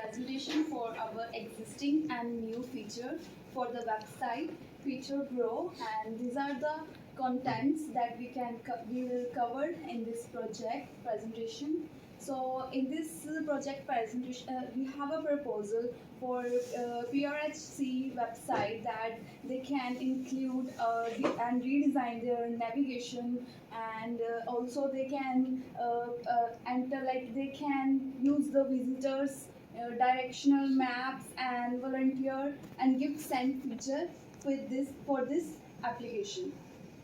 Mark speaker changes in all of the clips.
Speaker 1: Presentation for our existing and new feature for the website feature grow, and these are the contents that we will cover in this project presentation. So in this project presentation we have a proposal for PRHC website that they can include and redesign their navigation, and also they can enter, like they can use the visitors directional maps and volunteer and give send feature with this for this application.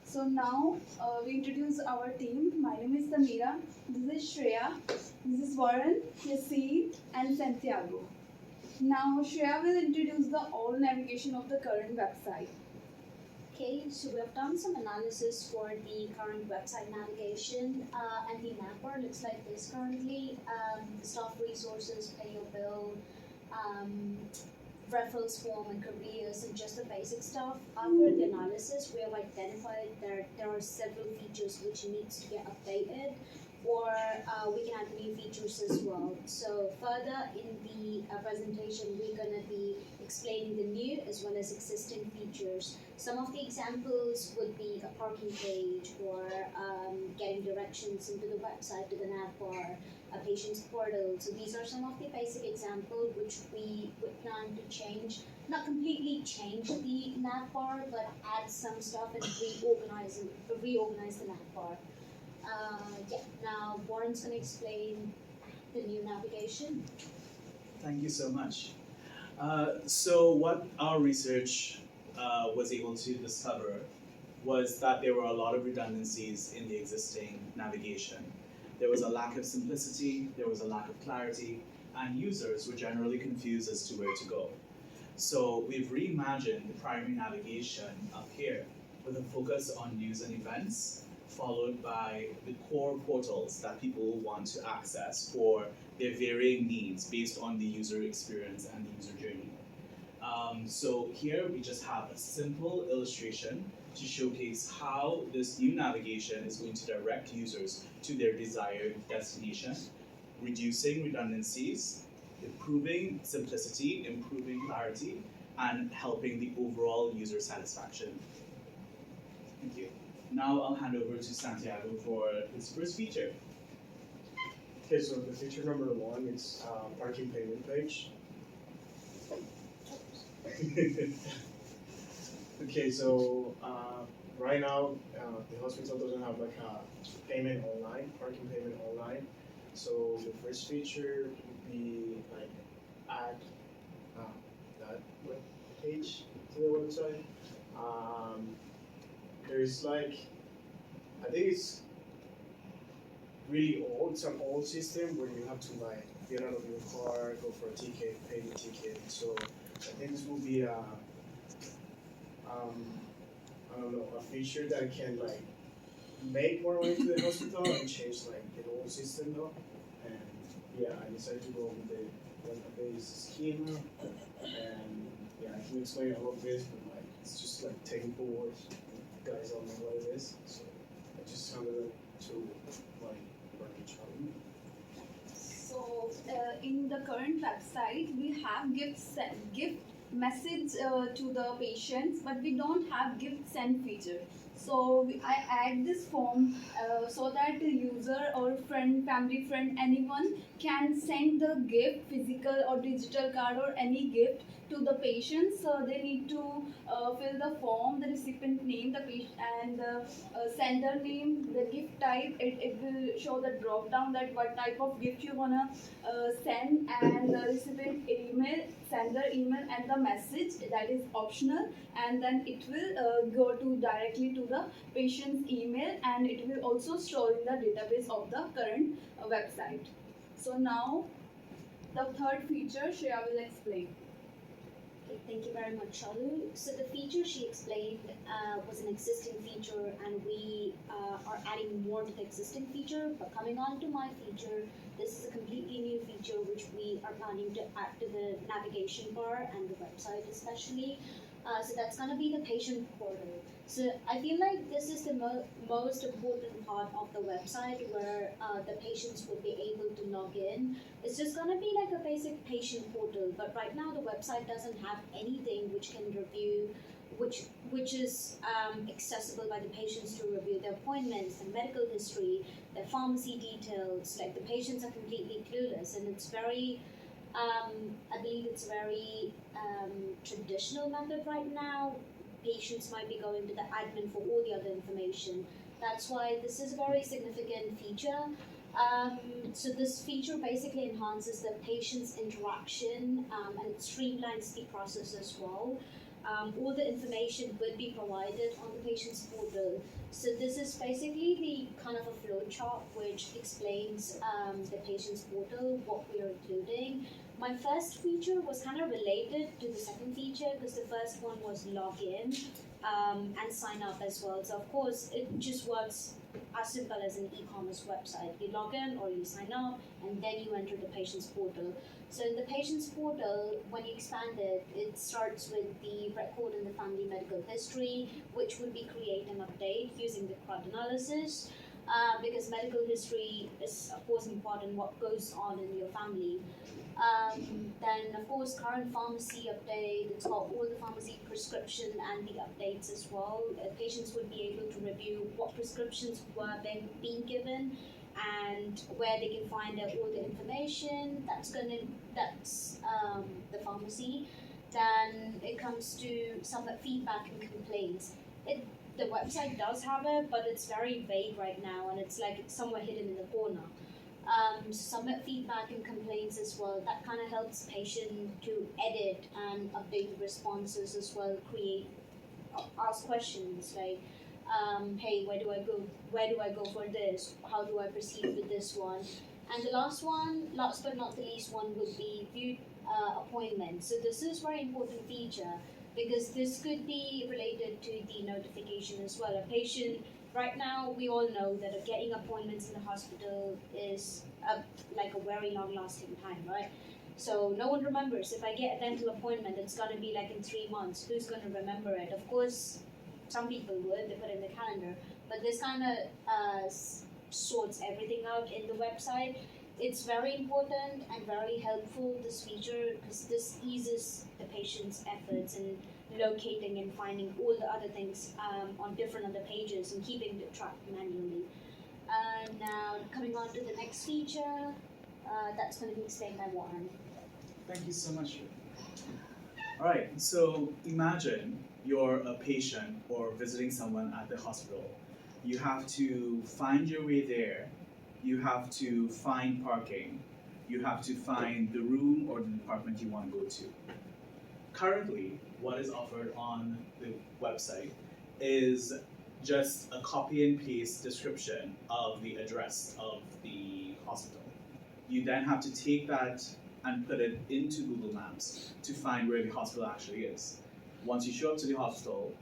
Speaker 1: So now we introduce our team. My name is Samira. This is Shreya. This is Warren, Yassine, and Santiago. Now Shreya will introduce the all navigation of the current website.
Speaker 2: Okay, so we have done some analysis for the current website navigation, and the nav bar looks like this currently. The staff resources, pay your bill, referrals form and careers, and just the basic stuff. After the analysis, we have identified that there are several features which needs to get updated, or we can add new features as well. So further in the presentation, we're going to be explaining the new as well as existing features. Some of the examples would be a parking page, or getting directions into the website to the nav bar, a patient's portal. So these are some of the basic examples which we would plan to change. Not completely change the nav bar, but add some stuff and reorganize the nav bar. Now Warren's going to explain the new navigation.
Speaker 3: Thank you so much. So what our research was able to discover was that there were a lot of redundancies in the existing navigation. There was a lack of simplicity, there was a lack of clarity, and users were generally confused as to where to go. So we've reimagined the primary navigation up here with a focus on news and events, followed by the core portals that people will want to access for their varying needs based on the user experience and the user journey. So here we just have a simple illustration to showcase how this new navigation is going to direct users to their desired destination, reducing redundancies, improving simplicity, improving clarity, and helping the overall user satisfaction. Thank you. Now I'll hand over to Santiago for his first feature.
Speaker 4: Okay, so the feature number one is parking payment page. Okay, so right now the hospital doesn't have like a payment online, parking payment online. So the first feature would be like add that web page to the website. There's like, I think it's really old. It's an old system where you have to like get out of your car, go for a ticket, pay the ticket. So I think this will be a I don't know, a feature that can like make more money to the hospital and change like the old system though. And yeah, I decided to go with the web-based schema, and yeah, I can explain all of this, but like it's just like technical words. You guys all know what it is, so I just handed it to my Charlie.
Speaker 1: So in the current website, we have gift message to the patients, but we don't have gift send feature. So I add this form so that the user or friend, family friend, anyone can send the gift, physical or digital card or any gift to the patient. So they need to fill the form, the recipient name, the patient, and the sender name, the gift type. It will show the drop down that what type of gift you wanna send, and the recipient email, sender email, and the message that is optional. And then it will go to directly to the patient's email, and it will also store in the database of the current website. So now the third feature Shreya will explain.
Speaker 2: Okay, thank you very much, Shalu. So the feature she explained was an existing feature, and we are adding more to the existing feature. But coming on to my feature, this is a completely new feature which we are planning to add to the navigation bar and the website especially. So that's gonna be the patient portal. So I feel like this is the most important part of the website where the patients would be able to log in. It's just gonna be like a basic patient portal, but right now the website doesn't have anything which can review, which is accessible by the patients to review their appointments, their medical history, their pharmacy details. Like the patients are completely clueless, and it's very I believe it's a very traditional method right now. Patients might be going to the admin for all the other information. That's why this is a very significant feature. So this feature basically enhances the patient's interaction and it streamlines the process as well. All the information will be provided on the patient's portal. So this is basically the kind of a flow chart which explains the patient's portal, what we are including. My first feature was kind of related to the second feature because the first one was login and sign up as well. So of course it just works as simple as an e-commerce website. You log in or you sign up and then you enter the patient's portal. So in the patient's portal, when you expand it, it starts with the record in the family medical history, which would be create and update using the CRUD analysis. Because medical history is of course important, what goes on in your family. Then of course current pharmacy update, it's got all the pharmacy prescription and the updates as well. Patients would be able to review what prescriptions were being given and where they can find out all the information. That's the pharmacy. Then it comes to some feedback and complaints. The website does have it, but it's very vague right now, and it's like it's somewhere hidden in the corner. Submit feedback and complaints as well. That kind of helps patient to edit and update the responses as well. Ask questions like, hey, where do I go? Where do I go for this? How do I proceed with this one? And the last but not the least one, would be view appointments. So this is very important feature because this could be related to the notification as well. A patient, right now we all know that getting appointments in the hospital is like a very long lasting time, right? So no one remembers. If I get a dental appointment, it's gonna be like in 3 months. Who's gonna remember it? Of course, some people would, they put it in the calendar, but this kind of sorts everything out in the website. It's very important and very helpful, this feature, because this eases the patient's efforts in locating and finding all the other things on different other pages and keeping the track manually. Now coming on to the next feature, that's going to be explained by Warren.
Speaker 3: Thank you so much. All right, so imagine you're a patient or visiting someone at the hospital. You have to find your way there. You have to find parking. You have to find the room or the department you want to go to. Currently, what is offered on the website is just a copy and paste description of the address of the hospital. You then have to take that and put it into Google Maps to find where the hospital actually is. Once you show up to the hospital,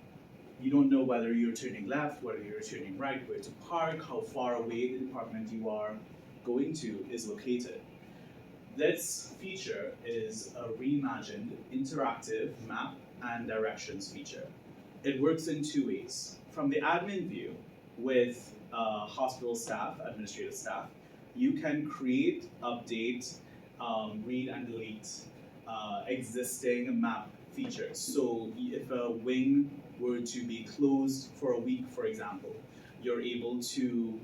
Speaker 3: you don't know whether you're turning left, whether you're turning right, where to park, how far away the department you are going to is located. This feature is a reimagined interactive map and directions feature. It works in two ways. From the admin view, with hospital staff, administrative staff, you can create, update, read and delete existing map features. So if a wing were to be closed for a week, for example, you're able to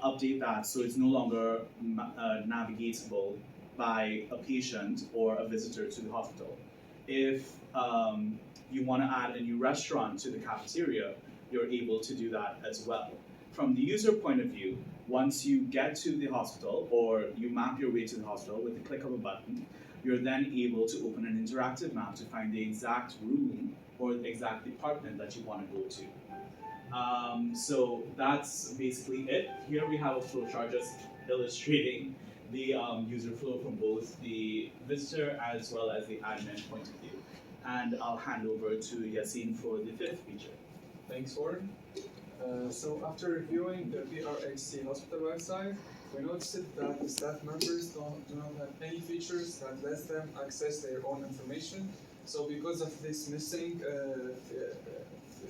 Speaker 3: update that so it's no longer navigatable by a patient or a visitor to the hospital. If you want to add a new restaurant to the cafeteria, you're able to do that as well. From the user point of view, once you get to the hospital or you map your way to the hospital with the click of a button, you're then able to open an interactive map to find the exact room or the exact department that you want to go to. So that's basically it. Here we have a flowchart just illustrating the user flow from both the visitor as well as the admin point of view. And I'll hand over to Yassine for the fifth feature.
Speaker 5: Thanks, Warren. So after reviewing the PRHC hospital website, we noticed that the staff members do not have any features that lets them access their own information So because of this missing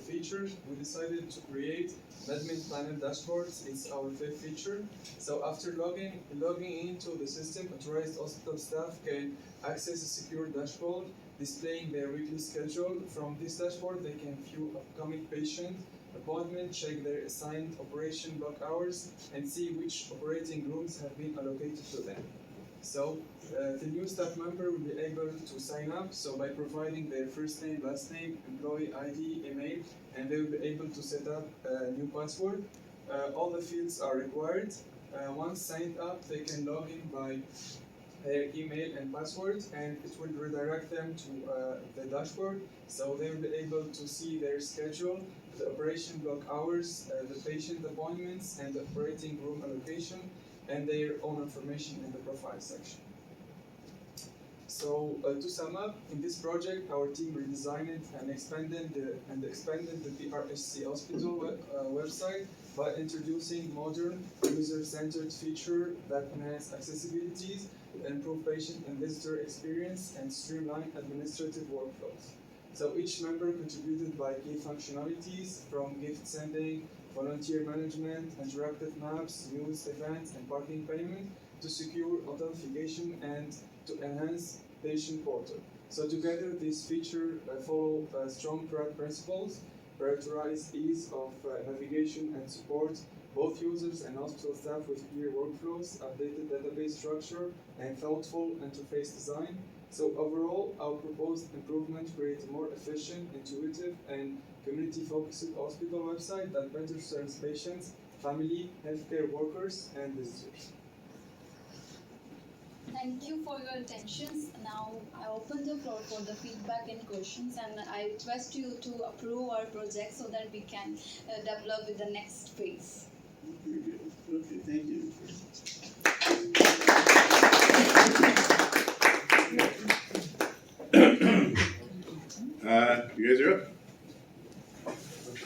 Speaker 5: feature, we decided to create admin panel dashboards. It's our fifth feature. So after logging into the system, authorized hospital staff can access a secure dashboard displaying their weekly schedule. From this dashboard, they can view upcoming patient appointment, check their assigned operation block hours, and see which operating rooms have been allocated to them. So the new staff member will be able to sign up, so by providing their first name, last name, employee ID, email, and they will be able to set up a new password. All the fields are required. Once signed up, they can log in by their email and password, and it will redirect them to the dashboard, so they will be able to see their schedule, the operation block hours, the patient appointments, and the operating room allocation, and their own information in the profile section. So to sum up, in this project, our team redesigned and expanded the PRHC Hospital website by introducing modern, user-centered features that enhance accessibility, improve patient and visitor experience, and streamline administrative workflows. So each member contributed by key functionalities from gift sending, volunteer management, interactive maps, news events, and parking payment to secure authentication and to enhance patient portal. So together, these features follow strong principles, prioritize ease of navigation and support both users and hospital staff with clear workflows, updated database structure, and thoughtful interface design. So overall, our proposed improvement creates a more efficient, intuitive, and community-focused hospital website that better serves patients, family, healthcare workers, and visitors.
Speaker 1: Thank you for your attentions. Now I open the floor for the feedback and questions, and I request you to approve our project so that we can develop with the next phase.
Speaker 6: Okay, thank you.